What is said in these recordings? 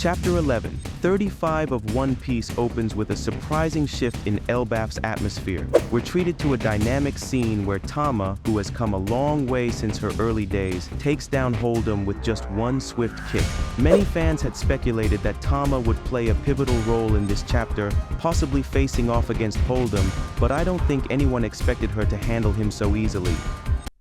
Chapter 11, 35 of One Piece opens with a surprising shift in Elbaf's atmosphere. We're treated to a dynamic scene where Tama, who has come a long way since her early days, takes down Hold'em with just one swift kick. Many fans had speculated that Tama would play a pivotal role in this chapter, possibly facing off against Hold'em, but I don't think anyone expected her to handle him so easily.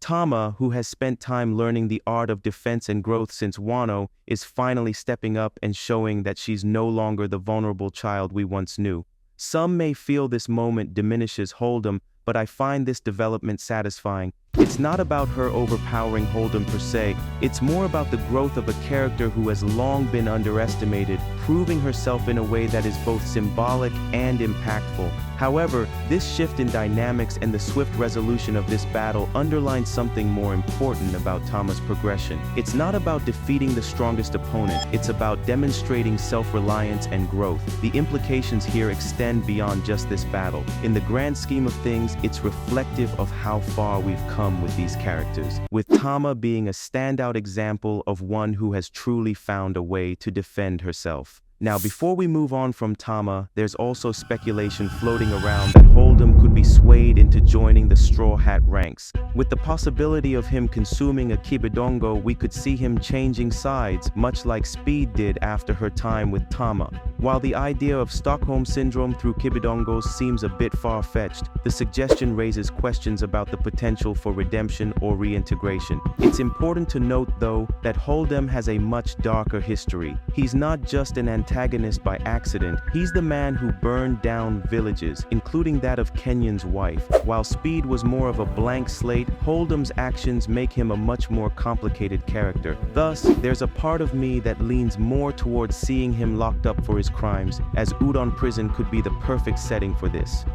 Tama, who has spent time learning the art of defense and growth since Wano, is finally stepping up and showing that she's no longer the vulnerable child we once knew. Some may feel this moment diminishes Hold'em, but I find this development satisfying. It's not about her overpowering Hold'em per se, it's more about the growth of a character who has long been underestimated, proving herself in a way that is both symbolic and impactful. However, this shift in dynamics and the swift resolution of this battle underlines something more important about Tama's progression. It's not about defeating the strongest opponent, it's about demonstrating self-reliance and growth. The implications here extend beyond just this battle. In the grand scheme of things, it's reflective of how far we've come with these characters, with Tama being a standout example of one who has truly found a way to defend herself. Now, before we move on from Tama, there's also speculation floating around that Hold'em could be swayed into joining the Straw Hat ranks. With the possibility of him consuming a Kibidongo, we could see him changing sides, much like Speed did after her time with Tama. While the idea of Stockholm Syndrome through Kibidongos seems a bit far-fetched, the suggestion raises questions about the potential for redemption or reintegration. It's important to note, though, that Hold'em has a much darker history. He's not just an antagonist by accident, he's the man who burned down villages, including that of Kenyon's wife. While Speed was more of a blank slate, Hold'em's actions make him a much more complicated character. Thus, there's a part of me that leans more towards seeing him locked up for his crimes, as Udon Prison could be the perfect setting for this.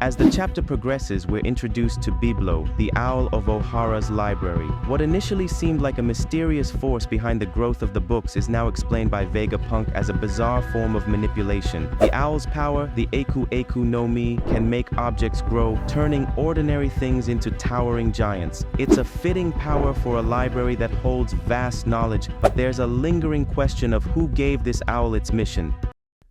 As the chapter progresses, we're introduced to Biblo, the owl of Ohara's library. What initially seemed like a mysterious force behind the growth of the books is now explained by Vegapunk as a bizarre form of manipulation. The owl's power, the Eku Eku no Mi, can make objects grow, turning ordinary things into towering giants. It's a fitting power for a library that holds vast knowledge, but there's a lingering question of who gave this owl its mission.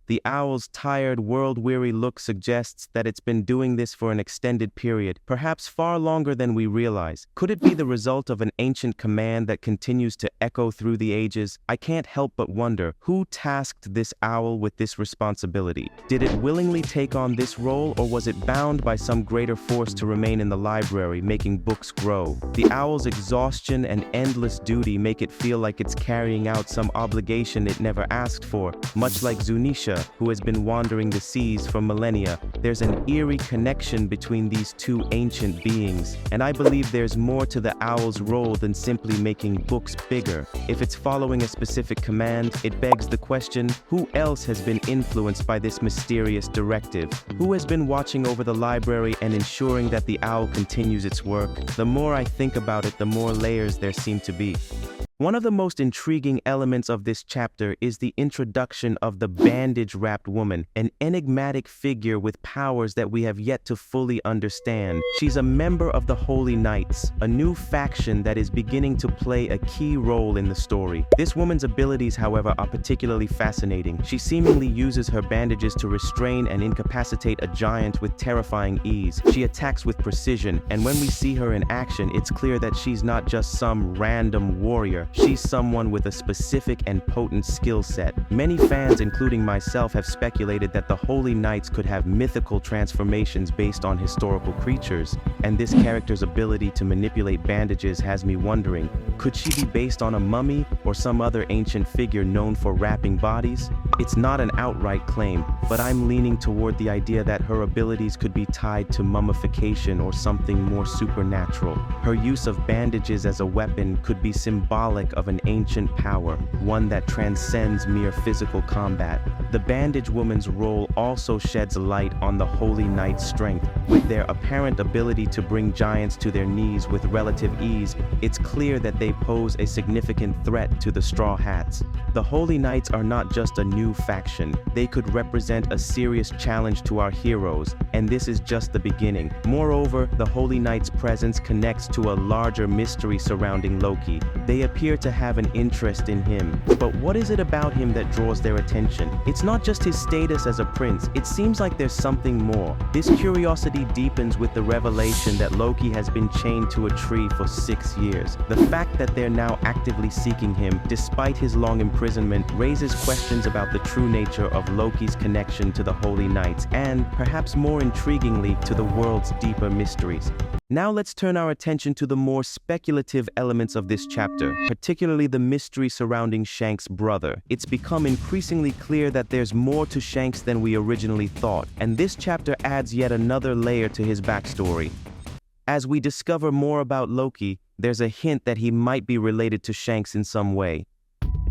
The owl's tired, world-weary look suggests that it's been doing this for an extended period, perhaps far longer than we realize. Could it be the result of an ancient command that continues to echo through the ages? I can't help but wonder, who tasked this owl with this responsibility? Did it willingly take on this role, or was it bound by some greater force to remain in the library, making books grow? The owl's exhaustion and endless duty make it feel like it's carrying out some obligation it never asked for, much like Zunisha, who has been wandering the seas for millennia. There's an eerie connection between these two ancient beings, and I believe there's more to the owl's role than simply making books bigger. If it's following a specific command, it begs the question, who else has been influenced by this mysterious directive? Who has been watching over the library and ensuring that the owl continues its work? The more I think about it, the more layers there seem to be. One of the most intriguing elements of this chapter is the introduction of the bandage-wrapped woman, an enigmatic figure with powers that we have yet to fully understand. She's a member of the Holy Knights, a new faction that is beginning to play a key role in the story. This woman's abilities, however, are particularly fascinating. She seemingly uses her bandages to restrain and incapacitate a giant with terrifying ease. She attacks with precision, and when we see her in action, it's clear that she's not just some random warrior. She's someone with a specific and potent skill set. Many fans, including myself, have speculated that the Holy Knights could have mythical transformations based on historical creatures, and this character's ability to manipulate bandages has me wondering, could she be based on a mummy or some other ancient figure known for wrapping bodies? It's not an outright claim, but I'm leaning toward the idea that her abilities could be tied to mummification or something more supernatural. Her use of bandages as a weapon could be symbolic of an ancient power, one that transcends mere physical combat. The Bandaged Woman's role also sheds light on the Holy Knight's strength. With their apparent ability to bring giants to their knees with relative ease, it's clear that they pose a significant threat to the Straw Hats. The Holy Knights are not just a new faction, they could represent a serious challenge to our heroes, and this is just the beginning. Moreover, the Holy Knight's presence connects to a larger mystery surrounding Loki. They appear appear to have an interest in him. But what is it about him that draws their attention? It's not just his status as a prince, it seems like there's something more. This curiosity deepens with the revelation that Loki has been chained to a tree for 6 years. The fact that they're now actively seeking him, despite his long imprisonment, raises questions about the true nature of Loki's connection to the Holy Knights and, perhaps more intriguingly, to the world's deeper mysteries. Now let's turn our attention to the more speculative elements of this chapter, particularly the mystery surrounding Shanks' brother. It's become increasingly clear that there's more to Shanks than we originally thought, and this chapter adds yet another layer to his backstory. As we discover more about Loki, there's a hint that he might be related to Shanks in some way.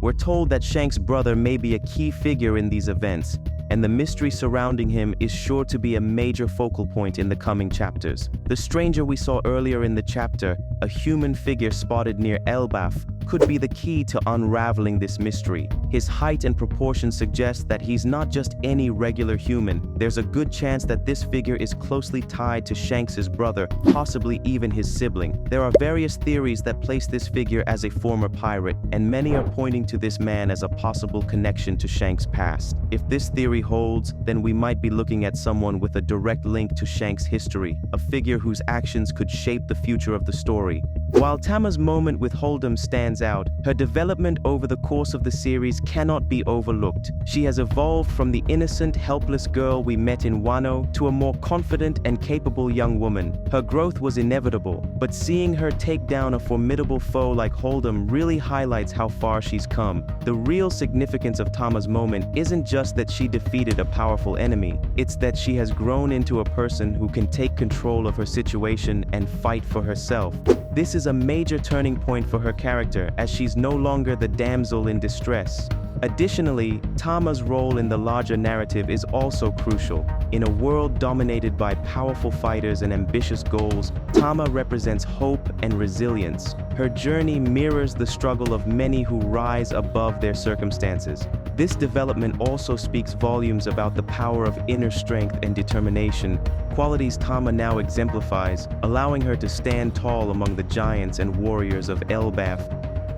We're told that Shanks' brother may be a key figure in these events, and the mystery surrounding him is sure to be a major focal point in the coming chapters. The stranger we saw earlier in the chapter, a human figure spotted near Elbaf, could be the key to unraveling this mystery. His height and proportions suggest that he's not just any regular human. There's a good chance that this figure is closely tied to Shanks' brother, possibly even his sibling. There are various theories that place this figure as a former pirate, and many are pointing to this man as a possible connection to Shanks' past. If this theory holds, then we might be looking at someone with a direct link to Shanks' history, a figure whose actions could shape the future of the story. While Tama's moment with Hold'em stands out, her development over the course of the series cannot be overlooked. She has evolved from the innocent, helpless girl we met in Wano to a more confident and capable young woman. Her growth was inevitable, but seeing her take down a formidable foe like Hold'em really highlights how far she's come. The real significance of Tama's moment isn't just that she defeated a powerful enemy, it's that she has grown into a person who can take control of her situation and fight for herself. This is a major turning point for her character, as she's no longer the damsel in distress. Additionally, Tama's role in the larger narrative is also crucial. In a world dominated by powerful fighters and ambitious goals, Tama represents hope and resilience. Her journey mirrors the struggle of many who rise above their circumstances. This development also speaks volumes about the power of inner strength and determination, qualities Tama now exemplifies, allowing her to stand tall among the giants and warriors of Elbaf.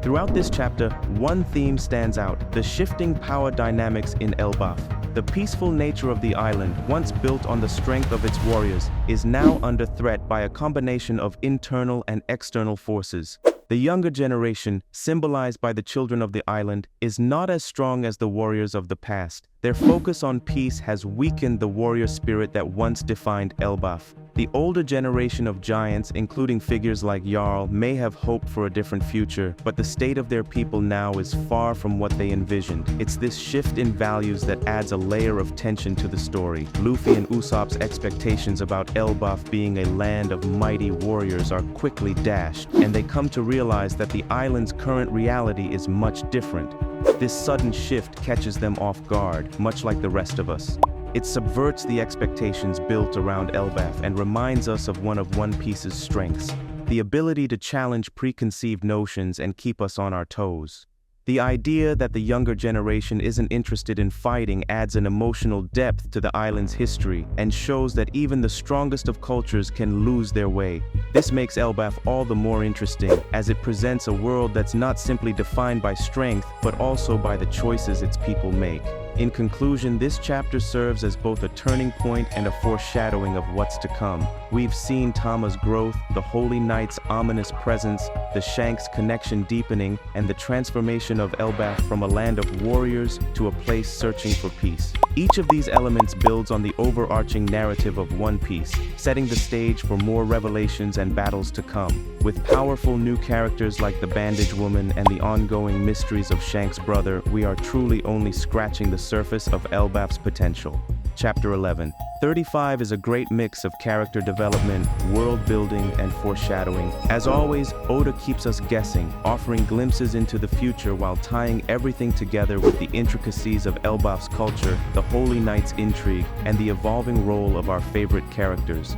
Throughout this chapter, one theme stands out: the shifting power dynamics in Elbaf. The peaceful nature of the island, once built on the strength of its warriors, is now under threat by a combination of internal and external forces. The younger generation, symbolized by the children of the island, is not as strong as the warriors of the past. Their focus on peace has weakened the warrior spirit that once defined Elbaf. The older generation of giants, including figures like Jarl, may have hoped for a different future, but the state of their people now is far from what they envisioned. It's this shift in values that adds a layer of tension to the story. Luffy and Usopp's expectations about Elbaf being a land of mighty warriors are quickly dashed, and they come to realize that the island's current reality is much different. This sudden shift catches them off guard, much like the rest of us. It subverts the expectations built around Elbaf and reminds us of one of One Piece's strengths: the ability to challenge preconceived notions and keep us on our toes. The idea that the younger generation isn't interested in fighting adds an emotional depth to the island's history and shows that even the strongest of cultures can lose their way. This makes Elbaf all the more interesting, as it presents a world that's not simply defined by strength, but also by the choices its people make. In conclusion, this chapter serves as both a turning point and a foreshadowing of what's to come. We've seen Tama's growth, the Holy Knight's ominous presence, the Shanks connection deepening, and the transformation of Elbaf from a land of warriors to a place searching for peace. Each of these elements builds on the overarching narrative of One Piece, setting the stage for more revelations and battles to come. With powerful new characters like the Bandaged Woman and the ongoing mysteries of Shanks' brother, we are truly only scratching the surface of Elbaf's potential. Chapter 11. 35 is a great mix of character development, world building, and foreshadowing. As always, Oda keeps us guessing, offering glimpses into the future while tying everything together with the intricacies of Elbaf's culture, the Holy Knight's intrigue, and the evolving role of our favorite characters.